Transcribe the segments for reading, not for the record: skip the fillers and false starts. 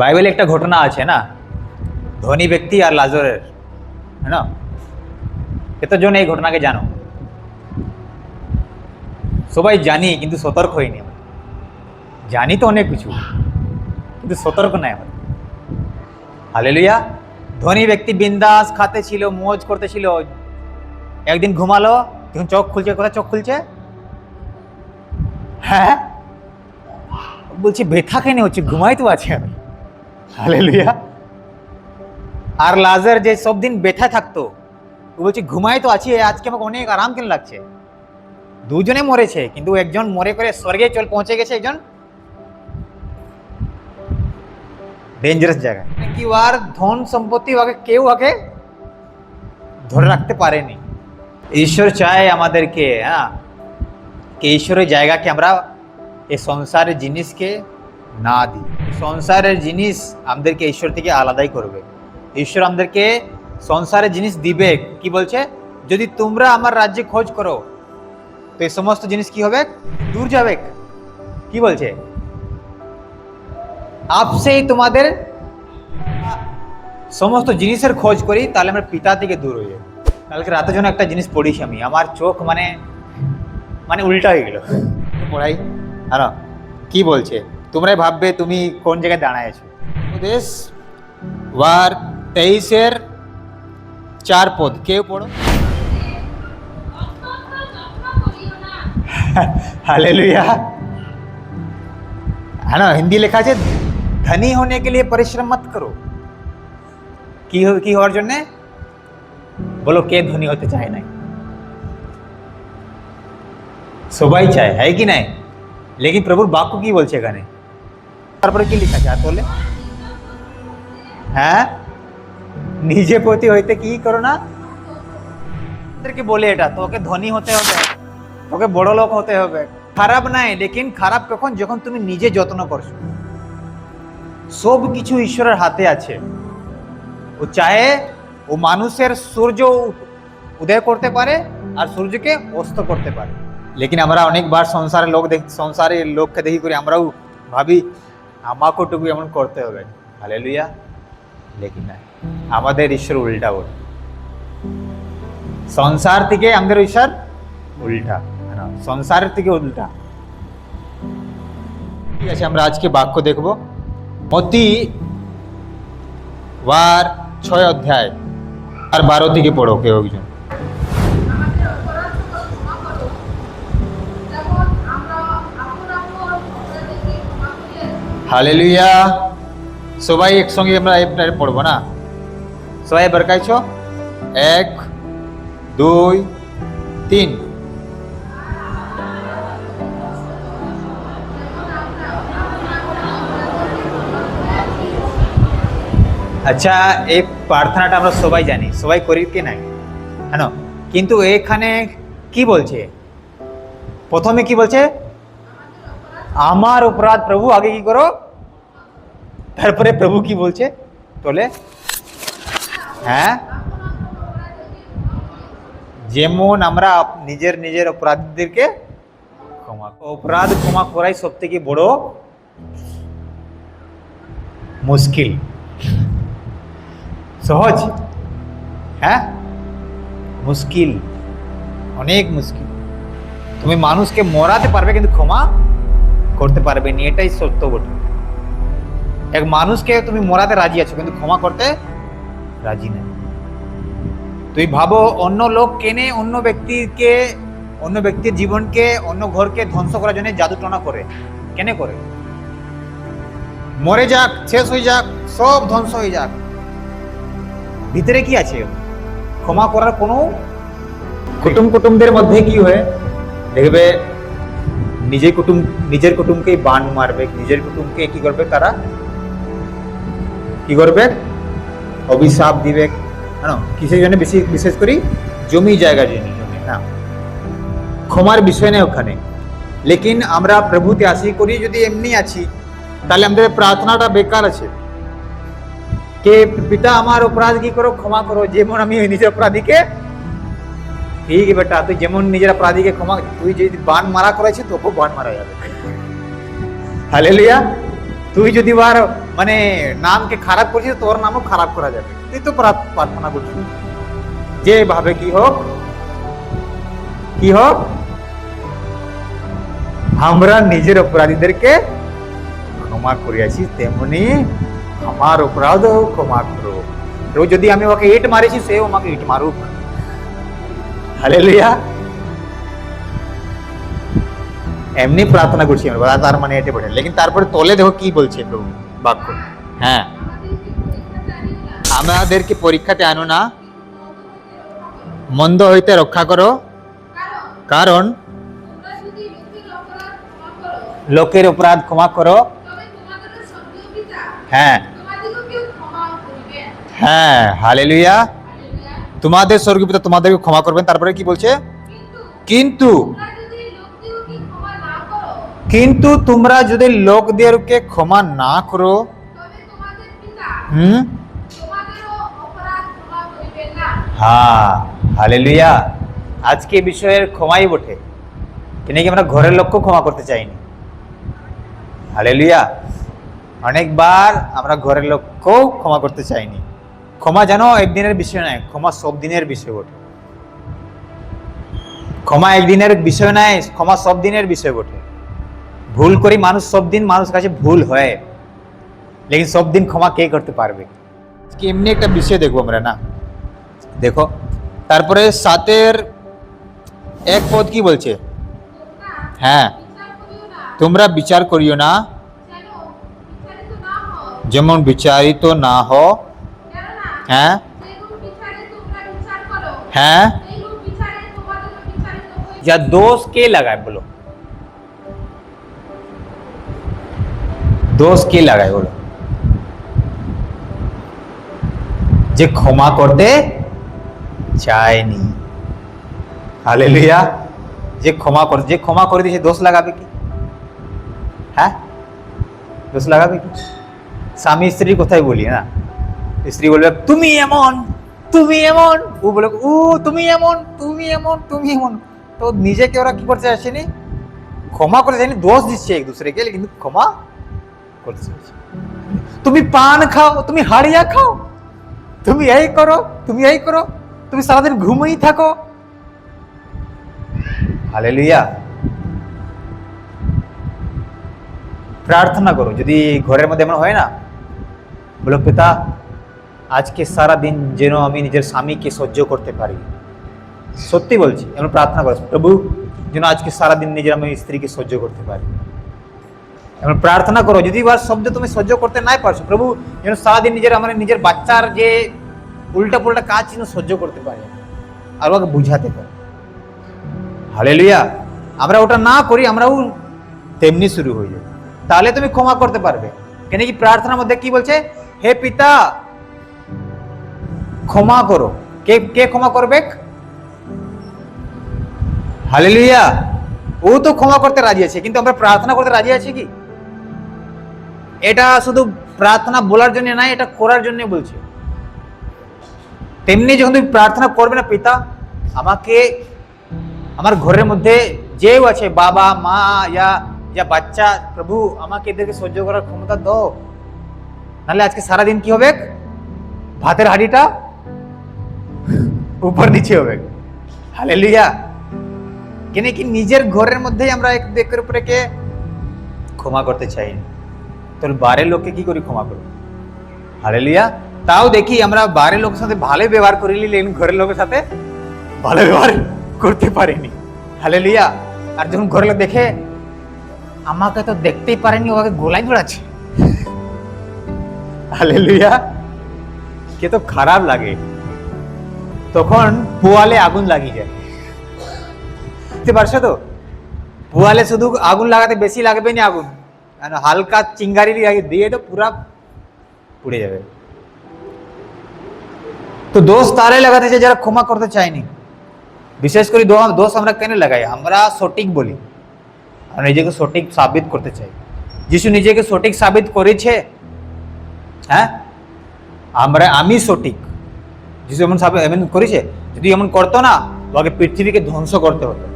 বাইবেলে একটা ঘটনা আছে না, ধনী ব্যক্তি আর লাজরের, है ना? কতজন এই ঘটনাকে জানো? সবাই জানি, কিন্তু সতর্ক হইনি আমরা। জানি তো অনেক কিছু, কিন্তু সতর্ক নাই আমরা। হালেলুয়া। ধনী ব্যক্তি বিন্দাস খাতে ছিল, মौज করতে ছিল। একদিন ঘুমালো, যখন চোখ খুলছে, কোথায় চোখ খুলছে? হ্যাঁ, বলছি ব্যথা কেন হচ্ছে, ঘুমাই তো আছে আমি। হালেলুয়া। আর লাজার যে সব দিন ব্যথা থাকতো, ও বলছে ঘুমাই তো আছি, আজকে আমাকে অনেক আরাম কেন লাগছে। দুজনে মরেছে, কিন্তু একজন মরে করে স্বর্গে পৌঁছে গেছে, একজন ডেঞ্জারাস জায়গায়। কি আর ধন সম্পত্তি ওকে কেউ ওকে ধরে রাখতে পারেনি। ঈশ্বর চায় আমাদেরকে, হ্যাঁ, कि ঈশ্বরের জায়গাকে আমরা এই সংসারের জিনিসকে না দিই। সংসারের জিনিস আমাদেরকে ঈশ্বর থেকে আলাদাই করবে। ঈশ্বর আমাদেরকে সংসারের জিনিস দিবে। কি বলছে? যদি তোমরা আমার রাজ্যে খোঁজ করো, তো এই সমস্ত জিনিস কি হবে? দূর যাবে। কি বলছে? আপসেই তোমাদের সমস্ত জিনিসের খোঁজ করি, তাহলে আমরা পিতা থেকে দূর হয়ে যাবো। কালকে রাতে জন্য একটা জিনিস পড়িছি আমি, আমার চোখ মানে উল্টা হয়ে গেল পড়াই। হ্যাঁ, কি বলছে? তোমরাই ভাববে তুমি কোন জায়গায় দাঁড়ায় আছো। উপদেশ ওয়ার 23-4 পদ, কেউ পড়ো। हालेलुया। है ना, हिंदी लिखा है धनी होने के लिए परिश्रम मत करो। की হওয়ার জন্য বলো, কে ধনী হতে চায় না? সবাই চায়, है कि नहीं? लेकिन प्रभुर বাক্য কি বলছে এখানে? তারপরে কি লেখা আছে আর বলে? হ্যাঁ, নিজে প্রতি হইতে কি করো না। তাদেরকে বলে এটা তোকে ধনী হতে হবে, তোকে বড় লোক হতে হবে। খারাপ নাই, লেকিন খারাপ কখন? যখন তুমি নিজে যত্ন করছো। সব কিছু ঈশ্বরের হাতে আছে। ও চাহে ও মানুষের সূর্য উদয় করতে পারে আর সূর্যকে অস্ত করতে পারে। লেকিন আমরা অনেকবার সংসারের লোককে দেখি করে আমরাও ভাবি আমাকেটুকু এমন করতে হবে। হালেলুয়া। লেকিন না, আমাদের ঈশ্বর উল্টা বলে। সংসার থেকে আমাদের ঈশ্বর উল্টা, সংসারের থেকে উল্টা। ঠিক আছে, আমরা আজকে বাক্য দেখব মতি ওয়ার 6 অধ্যায় আর 12 থেকে পড়ো কেউ একজন। হালেলুয়া। সবাই একসঙ্গে আমরা পড়বো না? সবাই বরকাইছ? 1 2 3। আচ্ছা, এই প্রার্থনাটা আমরা সবাই জানি, সবাই করি কি নাই, হ্যাঁ? কিন্তু এখানে কি বলছে? প্রথমে কি বলছে? আমার অপরাধ প্রভু আগে কি করো, তারপরে প্রভু কি বলছে বলে? হ্যাঁ, যেমন আমরা নিজের অপরাধীদেরকে অপরাধ ক্ষমা করাই সব থেকে বড় মুশকিল। সহজ? হ্যাঁ, মুশকিল, অনেক মুশকিল। তুমি মানুষকে মরাতে পারবে, কিন্তু ক্ষমা করতে পারবে না, এটাই সত্য বটে। এক মানুষকে তুমি মরাতে রাজি আছো, কিন্তু ক্ষমা করতে রাজি নেই। তুই ভাবো, অন্য লোক কেনে অন্য ব্যক্তির জীবনকে, অন্য ঘরকে ধ্বংস করার জন্য জাদু টনা করে। কেন করে? মরে যাক, শেষ হয়ে যাক, সব ধ্বংস হয়ে যাক, ভিতরে কি আছে? ক্ষমা করার কোনো কুটুমদের মধ্যে কি হয় দেখবে, নিজের কুটুমকেই বান মারবে, নিজের কুটুমকে কি করবে, তারা কি করবে? অভিশাপ দিবে। কিসের জন্য? বিশেষ করে জমি জায়গার জন্য না, ক্ষমার বিষয় নেই ওখানে। লেকিন আমরা প্রভুতে আশি করি, যদি এমনি আছি তাহলে আমাদের প্রার্থনাটা বেকার আছে। কে পিতা আমার অপরাধ কি করো, ক্ষমা করো, যেমন আমি নিজের অপরাধীকে। ঠিক বেটা, তুই যেমন নিজের অপরাধীকে ক্ষমা, তুই যদি বান মারা করেছিস তোকে বান মারা যাবে। হালেলুয়া। তুই যদি আর মানে নামকে খারাপ করছিস, তোর নামও খারাপ করা যাবে। তুই তো প্রার্থনা করছিস যেভাবে কি হোক আমরা নিজের অপরাধীদেরকে ক্ষমা করিয়াছি, তেমনি আমার অপরাধও ক্ষমা করো। কেউ যদি আমি ওকে ইট মারিছি, সেও আমাকে ইট মারুক। হালেলুয়া। এমনি প্রার্থনা করছি আমরা, তার মানে এটা বলে। লেকিন তারপরে তলে দেখো কি বলছে প্রভু বাক্য। হ্যাঁ, আমাদেরকে পরীক্ষাতে আনো না, মন্দ হইতে রক্ষা করো, কারণ লোকের অপরাধ ক্ষমা করো। হ্যাঁ হ্যাঁ, হালেলুয়া। তোমাদের স্বর্গীয় পিতা তোমাদেরকে ক্ষমা করবেন। তারপরে কি বলছে? কিন্তু তোমরা যদি লোকদেরকে ক্ষমা না করো, হ্যাঁ, হালেলুয়া। আজকে বিষয়ের ক্ষমাই বটে, কেন কি আমরা ঘরের লোককেও ক্ষমা করতে চাইনি। হালেলুয়া। অনেকবার আমরা ঘরের লোককেও ক্ষমা করতে চাইনি। ক্ষমা জানো একদিনের বিষয় নয়, ক্ষমা সব দিনের বিষয় বটে। ক্ষমা একদিনের বিষয় নয়, ক্ষমা সব দিনের বিষয় বটে। ভুল করি মানুষ, সব দিন মানুষ কাছে ভুল হয়, লেকিন সব দিন ক্ষমা কে করতে পারবে? এমনি একটা বিষয় দেখবো আমরা না, দেখো তারপরে 7:1 কি বলছে? হ্যাঁ, তোমরা বিচার করিও না, যেমন বিচারিত না হও। হ্যাঁ হ্যাঁ, যা দোষ কে লাগায় বলো? দোষ কে লাগায় বলো? যে ক্ষমা করতে চায়নি। হালেলুয়া। যে ক্ষমা করে দিয়েছে, দোষ লাগাবে কি? হ্যাঁ, দোষ লাগাবে কি? স্বামী স্ত্রীর কথাই বলি না, স্ত্রী বলবে তুমি এমন, ও বলে ও তুমি এমন। তো নিজেকে ওরা কি করতে আসেনি? ক্ষমা করতে চাইনি, দোষ দিচ্ছে এক দুসরেকে, কিন্তু ক্ষমা করতে চাইছে। তুমি পান খাও, তুমি হাড়িয়া খাও, তুমি এই করো, তুমি সারাদিন ঘুমিয়ে থাকো। হালেলুয়া। প্রার্থনা করো, যদি ঘরের মধ্যে এমন হয় না, বলো পিতা আজকে সারা দিন যেন আমি নিজের স্বামীকে সহ্য করতে পারি। সত্যি বলছি, এমন প্রার্থনা করো, প্রভু যেন আজকে সারা দিন নিজের আমি স্ত্রীকে সহ্য করতে পারি। এমন প্রার্থনা করো। যদি বার শব্দ তুমি সহ্য করতে নাই পারছো, প্রভু যেন সারাদিন নিজের বাচ্চার যে উল্টা পুল্টা কাজ যেন সহ্য করতে পারে, আর ওকে বুঝাতে পারে। হালেলুয়া। আমরা ওটা না করি, আমরাও তেমনি শুরু হয়ে যায়। তাহলে তুমি ক্ষমা করতে পারবে। কেন কি প্রার্থনার মধ্যে কি বলছে? হে পিতা ক্ষমা করো। কে ক্ষমা করবে? হালেলুয়া। ও তো ক্ষমা করতে রাজি আছে, কিন্তু আমরা প্রার্থনা করতে রাজি আছি কি? এটা শুধু প্রার্থনা বলার জন্য নাই, এটা করার জন্য বলছে। তেমনি যখন তুমি প্রার্থনা করবে না, পিতা আমাকে আমার ঘরের মধ্যে যেও আছে, বাবা মা ইয়া বাচ্চা, প্রভু আমাকে এদেরকে সহ্য করার ক্ষমতা দাও, নাহলে আজকে সারাদিন কি হবে? ভাতের হাঁড়িটা উপর নিচে হবে। হালেলুয়া। কেন কি নিজের ঘরের মধ্যেই আমরা একের উপরে কে ক্ষমা করতে চাইনি, তোর বাইরের লোককে কি করি ক্ষমা করবো? হালেলুয়া। তাও দেখি আমরা বাইরের লোকের সাথে ভালো ব্যবহার করি, লেকিন ঘরের লোকের সাথে ভালো ব্যবহার করতে পারিনি। হালেলুয়া। আর যখন ঘরের লোক দেখে আমাকে তো দেখতেই পারেনি, ওকে গোলাই দৌড়াচ্ছে, হালেলুয়া, কে তো খারাপ লাগে। তখন পোয়ালে আগুন লাগিয়ে যায়। বুঝতে পারছো তো? পোয়ালে শুধু আগুন লাগাতে বেশি লাগবে না, আগুন হালকা চিঙ্গারি দিয়ে তো পুরা পুড়ে যাবে। তো দোষ তারাই লাগাতে চাই যারা ক্ষমা করতে চায়নি। বিশেষ করে দোষ আমরা কেন লাগাই? আমরা সঠিক বলি, আমরা নিজেকে সঠিক সাবিত করতে চাই। যিশু নিজেকে সঠিক সাবিত করেছে। হ্যাঁ, আমি সঠিক। যিশু এমন করেছে। যদি এমন করতো না, ওকে পৃথিবীকে ধ্বংস করতে হতো।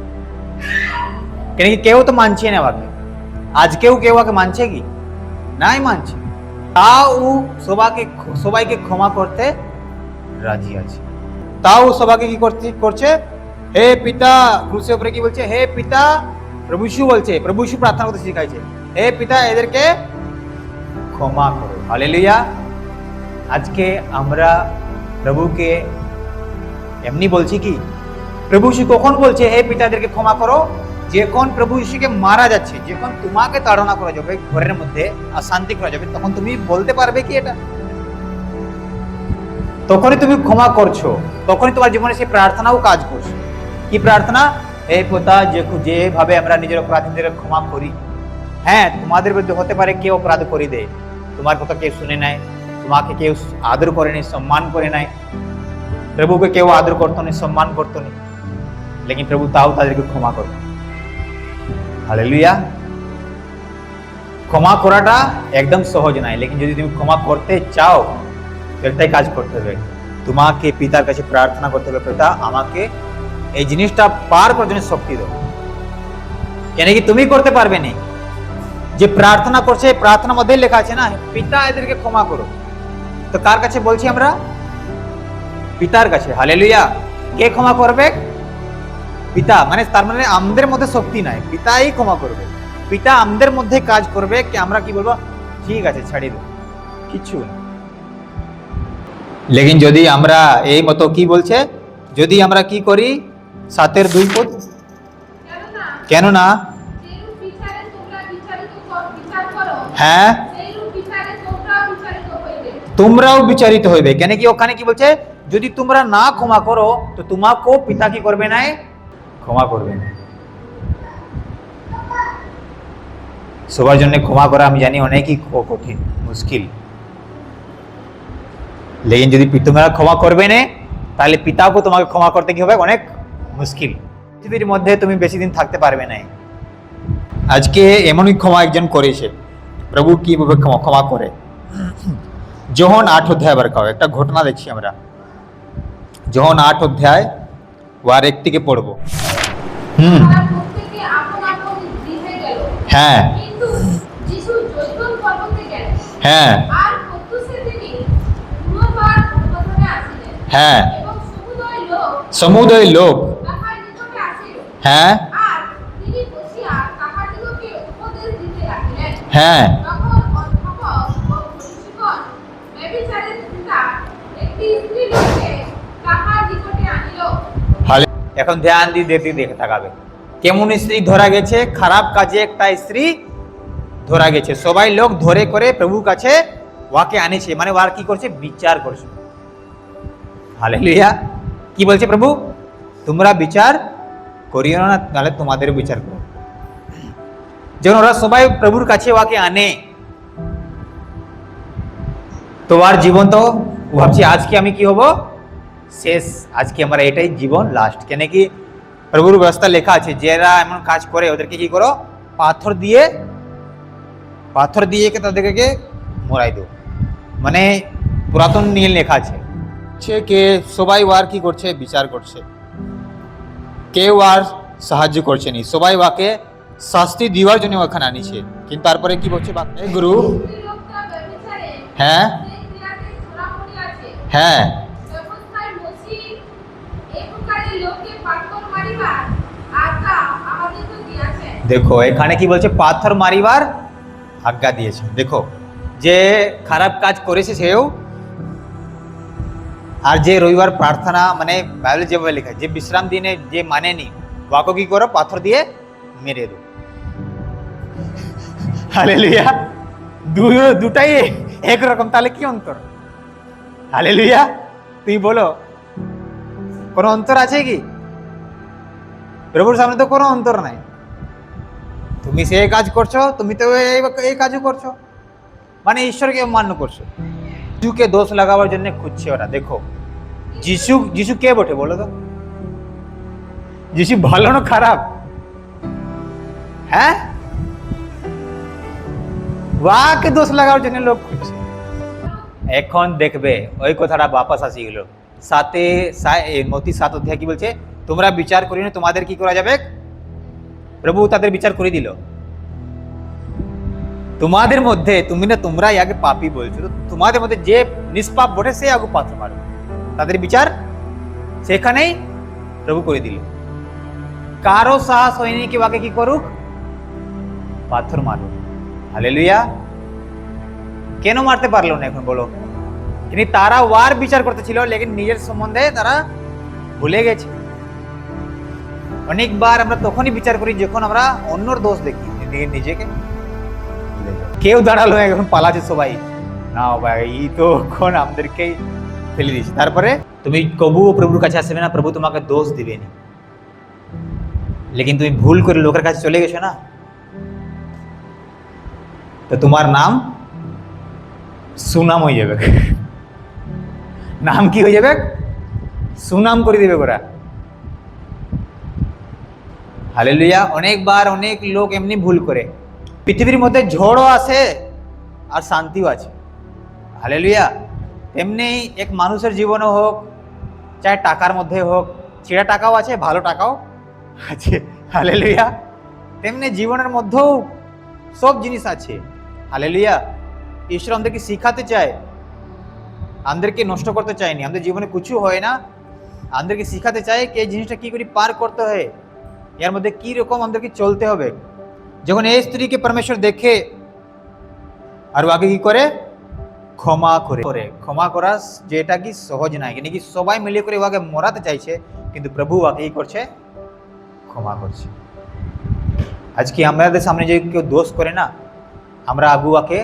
কেন কি কেউ তো মানছে না আমাকে। আজকেও কেউ ওকে মানছে কি? নাই মানছে, তাও ও সবাইকে ক্ষমা করতে রাজি আছে। তাও সবাইকে কি করছে, হে পিতা, ক্রুশের উপরে কি বলছে, হে পিতা, প্রভু যিশু বলছে, প্রভু যিশু প্রার্থনা করতে শিখাইছে, হে পিতা এদেরকে ক্ষমা করো। হালেলুয়া। আজকে আমরা প্রভুকে এমনি বলছি কি? প্রভু যিশু কখন বলছে হে পিতা এদেরকে ক্ষমা করো? যখন প্রভু যিশুকে মারা যাচ্ছে, যখন তোমাকে তাড়না করা যাবে, ঘরের মধ্যে অশান্তি করা যাবে, তখন তুমি বলতে পারবে কি এটা? তখনই তুমি ক্ষমা করছো, তখনই তোমার জীবনে সেই প্রার্থনাও কাজ করছে। কি প্রার্থনা? হে পিতা, যেভাবে আমরা নিজের অপরাধীদের ক্ষমা করি। হ্যাঁ, তোমাদের বিরুদ্ধে হতে পারে কেউ অপরাধ করে দেয়, তোমার কথা কেউ শুনে নাই, তোমাকে কেউ আদর করে নাই, সম্মান করে নাই, প্রভুকে কেউ আদর করতো না, সম্মান করতো না, লেকিন প্রভু তাও তাদেরকে ক্ষমা করতো। হালেলুয়া। ক্ষমা করাটা একদম সহজ নয়, লেকিন যদি তুমি ক্ষমা করতে চাও একটাই কাজ করতে হবে, তোমাকে পিতার কাছে প্রার্থনা করতে হবে, পিতা আমাকে এই জিনিসটা পার করার জন্য শক্তি দাও। কেন কি তুমি করতে পারবে না? যে প্রার্থনা করছে, প্রার্থনার মধ্যে লেখা আছে না, পিতা এদেরকে ক্ষমা করো। তো কার কাছে বলছি আমরা? পিতার কাছে। হালেলুয়া। কে ক্ষমা করবে? পিতা। মানে তার মানে আমাদের মধ্যে শক্তি নাই, পিতাই ক্ষমা করবে। পিতা আমাদের মধ্যে কাজ করবে কি আমরা কি বলবো, ঠিক আছে ছাড়িয়ে দেবো, কিছু না। লেকিন যদি আমরা এই মতো কি বলছে, যদি আমরা কি করি 7:2 পদ, কেন না হ্যাঁ তোমরাও বিচারিত হইবে। কেন কি ওখানে কি বলছে, যদি তোমরা না ক্ষমা করো তো তোমাকেও পিতা কি করবে না, ক্ষমা করবে না। সবার জন্য ক্ষমা করা আমি জানি অনেকই কঠিন, মুশকিল, লেকিন যদি তোমরা ক্ষমা করবে না তাহলে পিতাকে তোমাকে ক্ষমা করতে কি হবে, অনেক মুশকিল। পৃথিবীর মধ্যে তুমি বেশি দিন থাকতে পারবে না। আজকে এমনই ক্ষমা একজন করেছে, প্রভু কিভাবে ক্ষমা করে। যোহন 8 অধ্যায় আবার কাও একটা ঘটনা দেখছি আমরা, যোহন 8 অধ্যায় ওয়ার 1 থেকে পড়বো। হ্যাঁ হ্যাঁ হ্যাঁ সমুদয় লোক হ্যাঁ হ্যাঁ এখন ধ্যান দিয়ে দেখে থাকাবে কেমন স্ত্রী ধরা গেছে, খারাপ কাজে একটা স্ত্রী ধরা গেছে, সবাই লোক ধরে করে প্রভুর কাছে ওয়াকে আনেছে, মানে ওয়ার কি করছে, বিচার করছে। হালেলুয়া। কি বলছে প্রভু, তোমরা বিচার করিও না, তাহলে তোমাদের বিচার করো। যখন ওরা সবাই প্রভুর কাছে ওয়াকে আনে তো আর জীবন তো ভাবছি আজকে আমি কি হব, শেষ, আজকে আমার এটাই জীবন লাস্ট। কেন কি প্রভুর ব্যবস্থা লেখা আছে, যারা এমন কাজ করে ওদেরকে কি করো, পাথর দিয়ে তাদেরকে মরাই দো। মানে পুরাতন নিয়ম লেখা আছে কে সবাই ওয়ার কি করছে, বিচার করছে, কেউ আর সাহায্য করছে নি, সবাই ওয়াকে শাস্তি দেওয়ার জন্য ওখানে আনিছে। কিন্তু তারপরে কি বলছে গুরু, হ্যাঁ হ্যাঁ দেখো এখানে কি বলছে, পাথর মারিবার আজ্ঞা দিয়েছে। দেখো যে খারাপ কাজ করেছে সেও, আর যে রবিবার প্রার্থনা মানে বাইবেলে যেভাবে লেখা, যে বিশ্রাম দিনে যে মানেনি ওয়াকে কি করো, পাথর দিয়ে মেরে দো। হালেলুয়া। দুটাই একরকম, তাহলে কি অন্তর? হালেলুয়া। তুই বলো কোন অন্তর আছে কি? প্রভুর সামনে তো কোনো অন্তর নাই। তুমি সেই কাজ করছো, তুমি তো এই কাজও করছো, মানে ঈশ্বরকে অমান্য করছো। যিশুকে দোষ লাগাবার জন্য খুঁজছে ওরা। দেখো যিশু কে বটে বলো তো? যিশু ভালো না খারাপ? হ্যাঁ, ওয়াকে দোষ লাগাবার জন্য লোক খুঁজছে। এখন দেখবে ওই কথাটা বাপাস আসি গেল। মতি 7 অধ্যায় কি বলছে, তোমরা বিচার করি না, তোমাদের কি করা যাবে? প্রভু তাদের বিচার করে দিল। তোমাদের মধ্যে তোমরাই আগে পাপী বলছো, তো তোমাদের মধ্যে যে নিষ্পাপ বটে সে আগে পাথর মারবে। তাদের বিচার সেখানেই প্রভু করে দিল। কারো সাহস হয়নি কি ওকে কি করুক, পাথর মারুক। হালেলুয়া। কেন মারতে পারলো না এখন বলো? কিন্তু তারা ওয়ার বিচার করতে ছিল, লেকিন নিজের সম্বন্ধে তারা ভুলে গেছে। অনেকবার আমরা তখনই বিচার করি যখন আমরা অন্যর দোষ দেখি, নিজেকে কেউ দাঁড়ালো এখন পালাচ্ছে সবাই, না ভাই এই তো এখন আমাদেরকেই ফেলে দিয়েছে। তারপরে তুমি কবুও প্রভুর কাছে আসবে না, প্রভু তোমাকে দোষ দিবে না। লেকিন তুমি ভুল করে লোকের কাছে চলে গেছো না, তো তোমার নাম সুনাম হয়ে যাবে। নাম কি হয়ে যাবে? সুনাম করে দেবে ওরা। হালেলুয়া। অনেকবার অনেক লোক এমনি ভুল করে। পৃথিবীর মধ্যে ঝড়ও আছে আর শান্তিও আছে। হালেলুয়া। তেমনি এক মানুষের জীবনে হোক, চাहे টাকার মধ্যে হোক, ছেঁড়া টাকাও আছে, ভালো টাকাও আছে। হালেলুয়া। তেমনি জীবনের মধ্যেও সব জিনিস আছে। হালেলুয়া। ঈশ্বর আমাদেরকে শিখাতে চায়, আমাদেরকে নষ্ট করতে চায়নি। আমাদের জীবনে কিছু হয় না, আমাদেরকে শিখাতে চায় কি এই জিনিসটা কি করে পার করতে হয়, এর মধ্যে কি রকম আমাদেরকে চলতে হবে। যখন এই স্ত্রীকে পরমেশ্বর দেখে আর আগে কি করে, ক্ষমা করে। ক্ষমা করা যেটা কি সহজ নাই, কিন্তু কি সবাই মিলে করে ওকে মরাতে চাইছে, কিন্তু প্রভু ওকে কি করছে, ক্ষমা করছে। আজকে আমাদের সামনে যে কেউ দোষ করে না, আমরা আগুয়াকে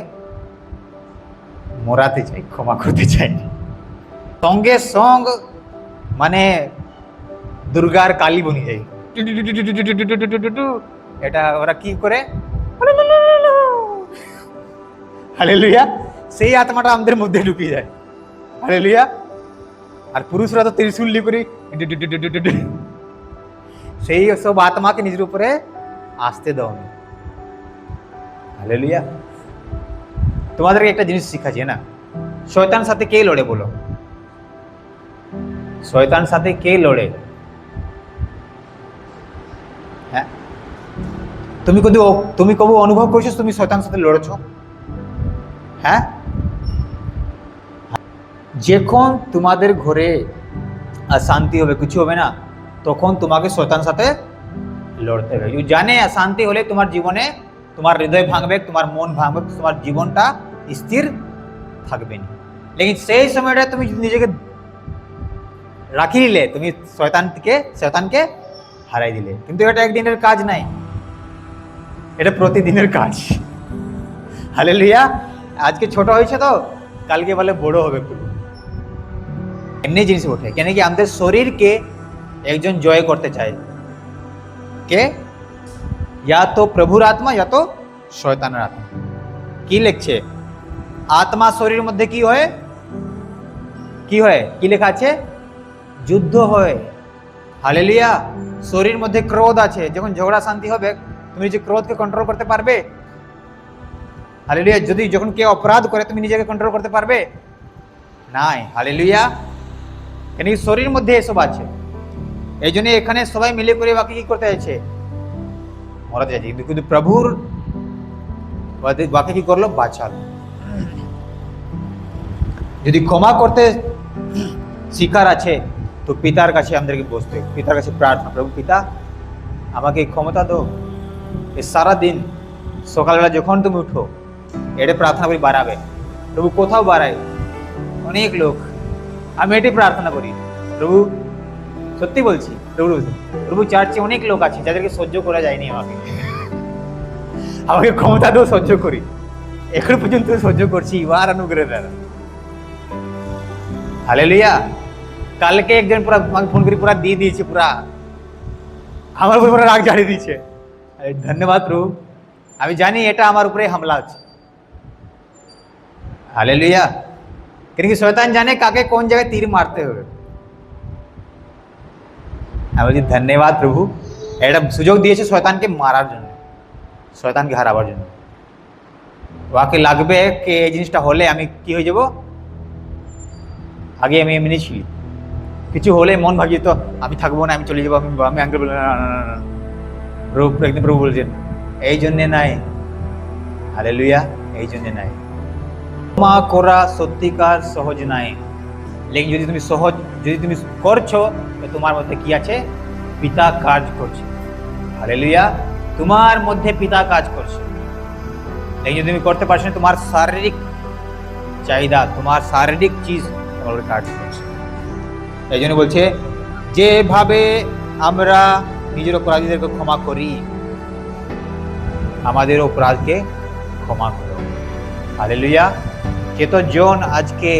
মরাতে চাই, ক্ষমা করতে চাই। সঙ্গে সঙ্গ মানে দুর্গার কালী বনি যায়। এটা ওরা কি করে, হালেলুয়া। সেই আত্মাটা আমাদের মধ্যে ঢুকে যায়। হালেলুয়া। আর পুরুষরা তো ত্রিশূল নিয়ে করে সেই সব আত্মাকে নিজের উপরে আসতে দাও না। হালেলুয়া। তোমাদেরকে একটা জিনিস শিখাচ্ছি না, শয়তান সাথে কে লড়ে বলো? শয়তান সাথে কে লড়ে? হ্যাঁ, তুমি কবু অনুভব করছো তুমি শয়তান সাথে লড়েছো? হ্যাঁ, যখন তোমাদের ঘরে অশান্তি হবে, কিছু হবে না, তখন তোমাকে শয়তান সাথে লড়তে হবে। জানে অশান্তি হলে তোমার জীবনে তোমার হৃদয় ভাঙবে, তোমার মন ভাঙবে, তোমার জীবনটা স্থির থাকবে না। লেকিন সেই সময়টা তুমি নিজেকে রাখি নিলে, তুমি শয়তানকে হারাই দিলে। কিন্তু এটা একদিনের কাজ নাই, এটা প্রতিদিনের কাজ। হালেলুয়া। আজকে ছোট হয়েছে তো কালকে বলে বড় হবে। এমনি জিনিস ওঠে কেন কি আমাদের শরীরকে একজন জয় করতে চায়, কে? या तो প্রভুর আত্মা या तो শয়তানের আত্মা। কি লিখছে? আত্মা শরীরের মধ্যে কি হয়, কি লেখা আছে? যুদ্ধ হয়। হালেলুয়া। শরীরের মধ্যে ক্রোধ আছে, যখন ঝগড়া শান্তি হবে তুমি যে ক্রোধকে কন্ট্রোল করতে পারবে? হালেলুয়া। যদি যখন কেউ অপরাধ করে তুমি নিজেকে কন্ট্রোল করতে পারবে? নাই। হালেলুয়া। কেন শরীরের মধ্যে এসব আছে, এই জন্য এখানে সবাই মিলে করে বাকি কি করতে চাইছে, মরাতে চাইছে। কিন্তু প্রভুর বাকি কি করলো, বাঁচালো। যদি ক্ষমা করতে শিকার আছে তো পিতার কাছে আমাদেরকে বসতে, পিতার কাছে প্রার্থনা, প্রভু পিতা আমাকে ক্ষমতা দাও, সারা দিন সকালবেলা যখন তুমি উঠো এটা প্রার্থনা করি বাড়াবে। প্রভু কোথাও বাড়ায় অনেক লোক, আমি এটাই প্রার্থনা করি। প্রভু সত্যি বলছি, প্রভু চার্চে অনেক লোক আছে যাদেরকে সহ্য করা যায়নি, আমাকে ক্ষমতা দাও সহ্য করি। এখন পর্যন্ত সহ্য করছি এবার অনুগ্রহ দ্বারা। হালেলুয়া। কালকে একজন পুরা ফোন করে পুরা দিয়ে দিয়েছে, পুরা আমার উপরে পুরা রাগ ঝাড়িয়ে দিয়েছে। ধন্যবাদ প্রভু, আমি জানি এটা আমার উপরে হামলা আছে। হালেলুয়া। কেন কি শয়তান জানে কাকে কোন জায়গায় তীর মারতে হবে। আমি বলছি ধন্যবাদ প্রভু, এটা সুযোগ দিয়েছে শয়তানকে মারার জন্য, শয়তানকে হারাবার জন্য। ওকে লাগবে কি এই জিনিসটা হলে আমি কি হয়ে যাব, আগে আমি এমনি ছিলি, কিছু হলে মন ভাগিয়ে তো আমি থাকবো না, আমি চলে যাবো, আমি প্রভু একদিন প্রভু বলছেন এই জন্যে নাই, হালেলুয়া। এই জন্য নাই, ক্ষমা করা সত্যিকার সহজ নাই, লেকিন যদি তুমি করছো তো তোমার মধ্যে কি আছে? পিতা কাজ করছে। হালেলুয়া। তোমার মধ্যে পিতা কাজ করছে। লেকিন যদি তুমি করতে পারছো না, তোমার শারীরিক চাহিদা, তোমার শারীরিক চিজ তোমার কাজ করছে। এই জন্য বলছে, যেভাবে আমরা নিজের অপরাধীদেরকে ক্ষমা করি, আমাদের অপরাধকে ক্ষমা করো। হালেলুয়া। কতজন আজকে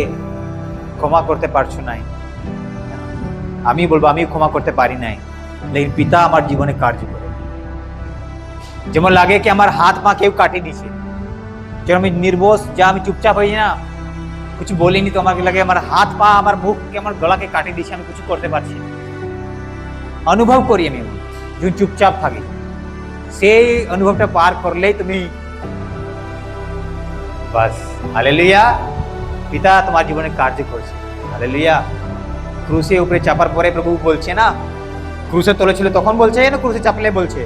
ক্ষমা করতে পারছো নাই? আমি বলবো আমি ক্ষমা করতে পারি নাই, লেকিন পিতা আমার জীবনে কার্য করে। যেমন লাগে কি আমার হাত পা কেউ কাটিয়ে দিছে, যখন আমি নির্বোষ, আমি চুপচাপ হয়ে না, কিছু বলিনি, তো আমাকে লাগে আমার হাত পা, আমার মুখকে, আমার গলাকে কাটিয়ে দিছে, আমি কিছু করতে পারছি না। অনুভব করি আমি যখন চুপচাপ থাকি। সেই অনুভবটা পার করলেই তুমি বাস। হালেলুয়া। পিতা তোমার জীবনে কার্য করছে। হালেলুয়া। ক্রুশে উপরে চাপার পরে প্রভু বলছে না, ক্রুশে তলে ছিল তখন বলছে না, ক্রুশে চাপলে বলছে।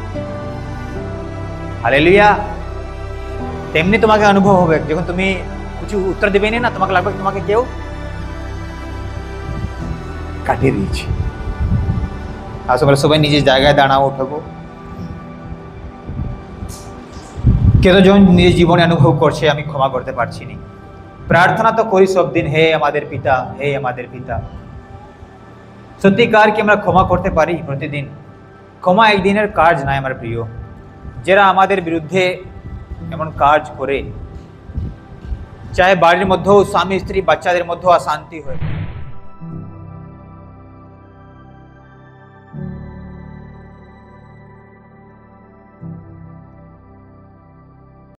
হালেলুয়া। তেমনি তোমাকে অনুভব হবে যখন তুমি কিছু উত্তর দেবে না, তোমাকে লাগবে তোমাকে কেউ কাটিয়ে দিয়েছে। আসলে সবাই নিজের জায়গায় দাঁড়াও, উঠবো। কতজন নিজের জীবনে অনুভব করছে আমি ক্ষমা করতে পারছি না? প্রার্থনা তো করি সব দিন, হে আমাদের পিতা, হে আমাদের পিতা। সত্যিকার কি আমরা ক্ষমা করতে পারি প্রতিদিন? ক্ষমা একদিনের কাজ নয় আমার প্রিয়। যারা আমাদের বিরুদ্ধে এমন কাজ করে, চাহে বাড়ির মধ্যেও, স্বামী স্ত্রী বাচ্চাদের মধ্যেও অশান্তি হয়,